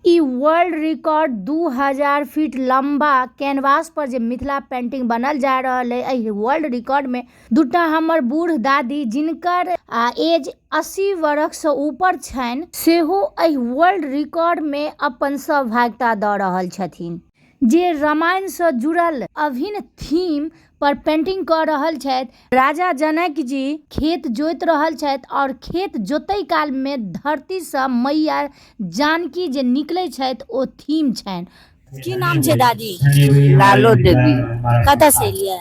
ई world record 2000 feet लंबा canvas पर जे Mithila painting बनल जा रहल है। वर्ल्ड रिकॉर्ड में दूटा हमर बूढ़ दादी जिनकर एज 80 वर्ष से ऊपर छन सेहो वर्ल्ड रिकॉर्ड में अपन सहभागिता दऽ रहल छथिन, जे रामायण से जुड़ल अभिन्न थीम पर पेंटिंग कर रहल छथि। राजा जनक जी खेत जोत रहल छथि और खेत जोतै काल में धरती से मैया जानकी जे निकलै छथि ओ थीम छनि। की नाम छै दादी? लालो देवी। कतऽ से एलियै?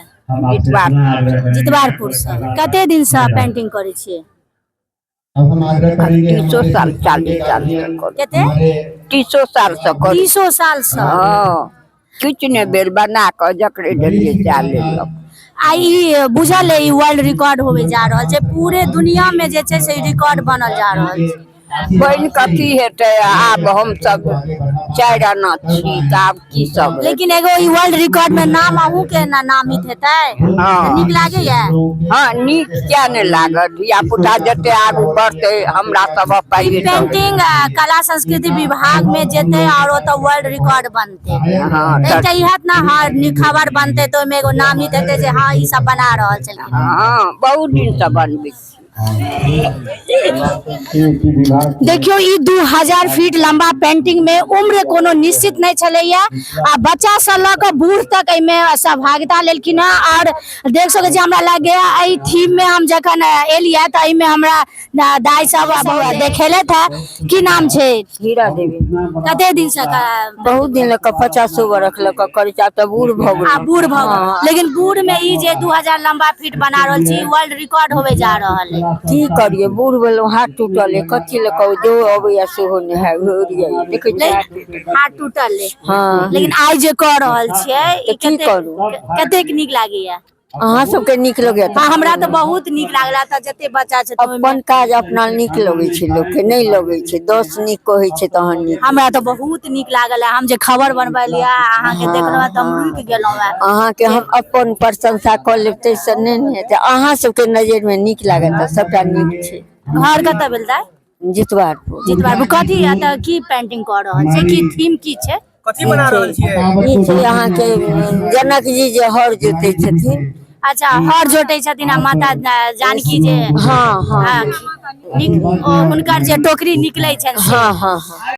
जितवारपुर से। कते दिन से पेंटिंग करै छियै? 30 साल 40 साल से कते? 30 साल से 30 साल से। हाँ, किछु ने बेर बना के जकरे देलिए जा लेलक। आई बुझल है वर्ल्ड रिकॉर्ड होवे जा रहल छै, पूरे दुनिया में जे छै से रिकॉर्ड बनल जा रहल छै। बन कथी हेतै, आब हम सब 4 आना छी त आब की सब। लेकिन एगो ई वर्ल्ड रिकॉर्ड में नाम अहू के नामित हेतै। हाँ। नीक लागे या? हाँ, नीक क्या ने लागत, धिया पुता जते आगू बढ़ते हमरा सब पाइए। पेंटिंग कला संस्कृति विभाग में जेते और तो वर्ल्ड रिकॉर्ड बनते। हाँ, एकटा इहत ना हर खबर बनते तो में एगो नामित हेतै जे हां ई सब बना रहल छलखिन। हाँ, बहुत दिन से बनबे। देखियो ई 2000 फीट लंबा पेंटिंग में उम्र कोनो निश्चित नहीं छलैया आ बच्चा से ल के बूढ़ तक एमे सहभागिता लेलखिन और देख सके छी हमरा लागे एई थीम में हम जखन एलिया त एई में हमरा दाई सब देखेले था। की नाम छे? हीरा देवी। कते दिन से बहुत दिन लक 50 वर्ष लक करिचा त बूढ़ भ गेल। बूढ़ भ गेल, लेकिन बूढ़ में ई जे 2000 लंबा फीट बना रहल छी वर्ल्ड रिकॉर्ड होवे जा रहल है। की करिए, बूढ़ भेलो हाथ टूटल है, कथी ले कहू जो अबैया सेहो ने है होरिया देखे हाथ टूटल है। हाँ, लेकिन आई जे कर रहल छियै की करू, कतेक नीक लागैया? अहाँ सबके नीक लगैया? हाँ, हमरा तो बहुत नीक लागला त जते बच्चा छै अपन काज अपना नीक लगै छै, लोग के नहीं लगै छै, 10 नीक कहै छै तहन नीक। हमरा तो बहुत नीक लागल है। हम जे खबर बनबलिया अहाँ के देखलहुं त हम रुक गेलहुं है। अहाँ के हम अपन प्रशंसा क लेते से नहीं है, अहाँ सबके नजर में नीक लागत त सबटा नीक छै। घर कतऽ भेल दाई? जितवारपुर। जितवारपुर। कथी एतऽ की पेंटिंग कर रहल छै? की थीम की छै? कथी बना रहल छियै? ई छै अहाँ के जनक जी जे हर जोते छथिन। अच्छा, हर जोटे छथिन आ माता जानकी जे हाँ हाँ, हुनकर जे टोकरी निकलै छनि। हाँ हाँ हाँ।